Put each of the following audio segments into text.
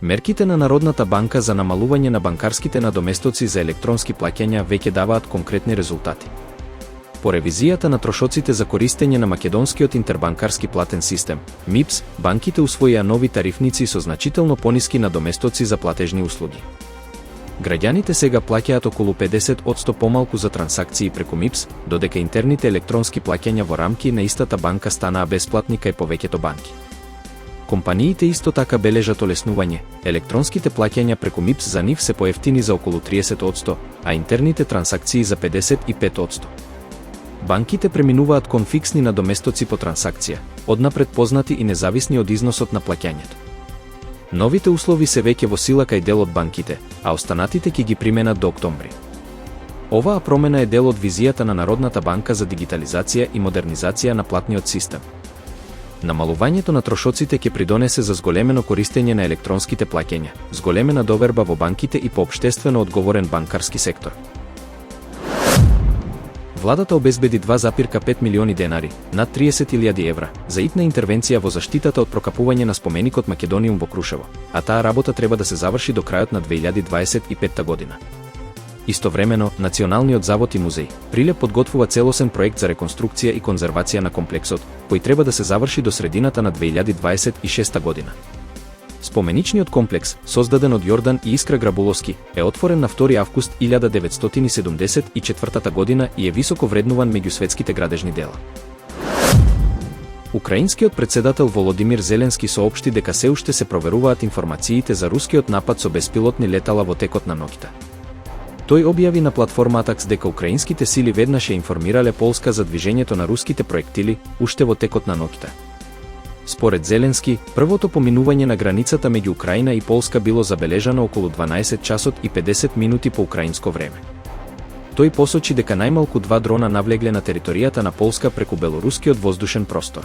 Мерките на Народната банка за намалување на банкарските надоместоци за електронски плаќања веќе даваат конкретни резултати. По ревизијата на трошоците за користење на македонскиот интербанкарски платен систем, МИПС, банките усвоија нови тарифници со значително пониски надоместоци за платежни услуги. Граѓаните сега плаќаат околу 50% помалку за трансакции преку МИПС, додека интерните електронски плаќања во рамки на истата банка станаа бесплатни кај повеќето банки. Компаниите исто така бележат олеснување, електронските плаќања преку МИПС за нив се поевтини за околу 30%, а интерните трансакции за 55%. Банките преминуваат кон фиксни надоместоци по трансакција, однапред познати и независни од износот на плаќањето. Новите услови се веќе во сила кај дел од банките, а останатите ќе ги применат до октомври. Оваа промена е дел од визијата на Народната банка за дигитализација и модернизација на платниот систем. Намалувањето на трошоците ќе придонесе за зголемено користење на електронските плаќања, зголемена доверба во банките и поопштествено одговорен банкарски сектор. Владата обезбеди 2,5 милиони денари, над 30.000 евра, за итна интервенција во заштитата од прокапување на споменикот Македониум во Крушево, а таа работа треба да се заврши до крајот на 2025 година. Истовремено, Националниот завод и музеј, Прилеп подготвува целосен проект за реконструкција и конзервација на комплексот, кој треба да се заврши до средината на 2026 година. Споменичниот комплекс, создаден од Јордан и Искра Грабуловски, е отворен на 2 август 1974 година и е високо вреднуван меѓу светските градежни дела. Украинскиот председател Володимир Зеленски соопшти дека се уште се проверуваат информациите за рускиот напад со беспилотни летала во текот на ноќта. Тој објави на платформа Атакс дека украинските сили веднаш ја информирале Полска за движењето на руските проектили уште во текот на ноќта. Според Зеленски, првото поминување на границата меѓу Украина и Полска било забележано околу 12 часот и 50 минути по украинско време. Тој посочи дека најмалку 2 дрона навлегле на територијата на Полска преку белорускиот воздушен простор.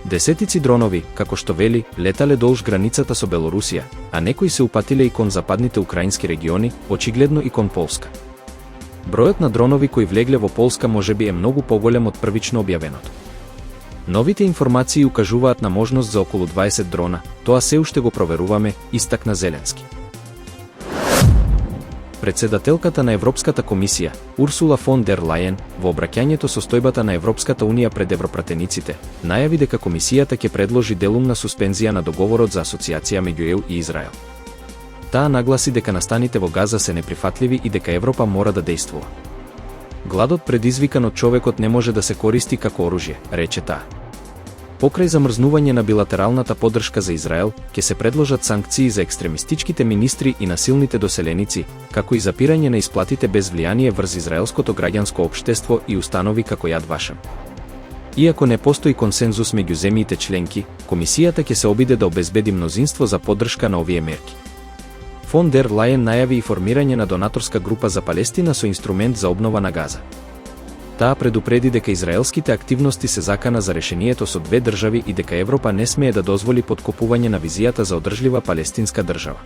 Десетици дронови, како што вели, летале долж границата со Белорусија, а некои се упатиле и кон западните украински региони, очигледно и кон Полска. Бројот на дронови кои влегле во Полска можеби е многу поголем од првично објавеното. Новите информации укажуваат на можност за околу 20 дрона, тоа се уште го проверуваме, истакна Зеленски. Председателката на Европската комисија, Урсула фон дер Лајен, во обраќањето со состојбата на Европската унија пред европратениците, најави дека комисијата ќе предложи делумна суспензија на договорот за асоциација меѓу ЕУ и Израел. Таа нагласи дека настаните во Газа се неприфатливи и дека Европа мора да дејствува. Гладот предизвикан од човекот не може да се користи како оружје, рече таа. Покрај замрзнување на билатералната поддршка за Израел, ќе се предложат санкции за екстремистичките министри и насилните доселеници, како и запирање на исплатите без влијание врз израелското граѓанско општество и установи како Јад Вашем. Иако не постои консензус меѓу земјите членки, комисијата ќе се обиде да обезбеди мнозинство за поддршка на овие мерки. Фон дер Лајен најави и формирање на донаторска група за Палестина со инструмент за обнова на Газа. Таа предупреди дека израелските активности се закана за решението со 2 држави и дека Европа не смее да дозволи поткопување на визијата за одржлива палестинска држава.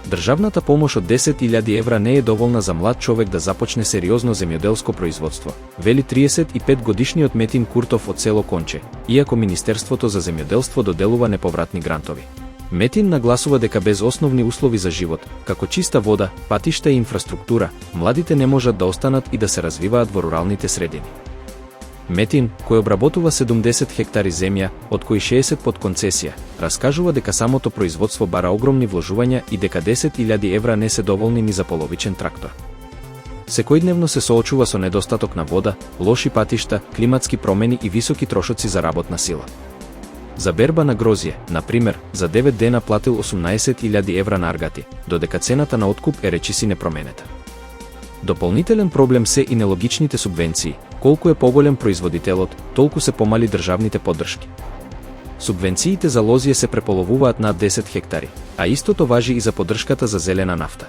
Државната помош од 10.000 евра не е доволна за млад човек да започне сериозно земјоделско производство, вели 35-годишниот Метин Куртов од село Конче, иако Министерството за земјоделство доделува неповратни грантови. Метин нагласува дека без основни услови за живот, како чиста вода, патишта и инфраструктура, младите не можат да останат и да се развиваат во руралните средини. Метин, кој обработува 70 хектари земја, од кои 60 под концесија, раскажува дека самото производство бара огромни вложувања и дека 10.000 евра не се доволни ни за половичен трактор. Секојдневно се соочува со недостаток на вода, лоши патишта, климатски промени и високи трошоци за работна сила. За берба на грозје, на пример, за 9 дена платил 18.000 евра на аргати, додека цената на откуп е речиси непроменета. Дополнителен проблем се и нелогичните субвенции. Колку е поголем производителот, толку се помали државните поддршки. Субвенциите за лозје се преполовуваат над 10 хектари, а истото важи и за поддршката за зелена нафта.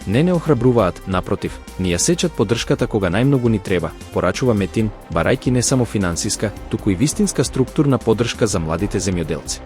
Не охрабруваат, напротив, ни ја сечат поддршката кога најмногу ни треба, порачува Метин, барајки не само финансиска, туку и вистинска структурна поддршка за младите земјоделци.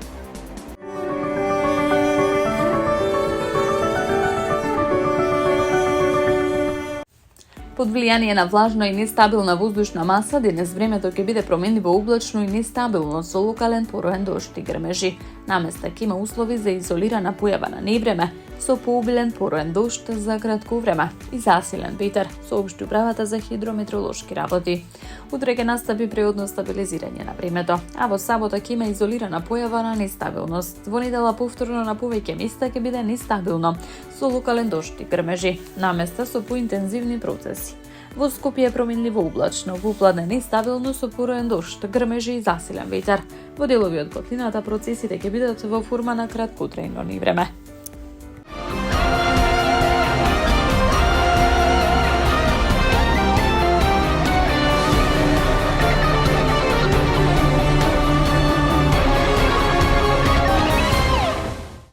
Под влијание на влажна и нестабилна воздушна маса, денес времето ќе биде променливо облачно и нестабилно со локален пороен дожд и грмежи. Наместа ќе има услови за изолирана појава на невреме, со пообилен пороен дожд за кратко време и засилен ветер, соопшти управата за хидрометеоролошки работи. Утре ќе настапи преодно стабилизирање на времето, а во сабота ќе има изолирана појава на нестабилност. Во недела повторно на повеќе места ќе биде нестабилно, со локален дожд и грмежи, наместа со поинтензивни процеси. Во Скопје е променливо облачно, во Пладне нестабилно со пороен дожд, грмежи и засилен ветер. Во делови од котлината процесите ќе бидат во форма на краткотрајно невреме.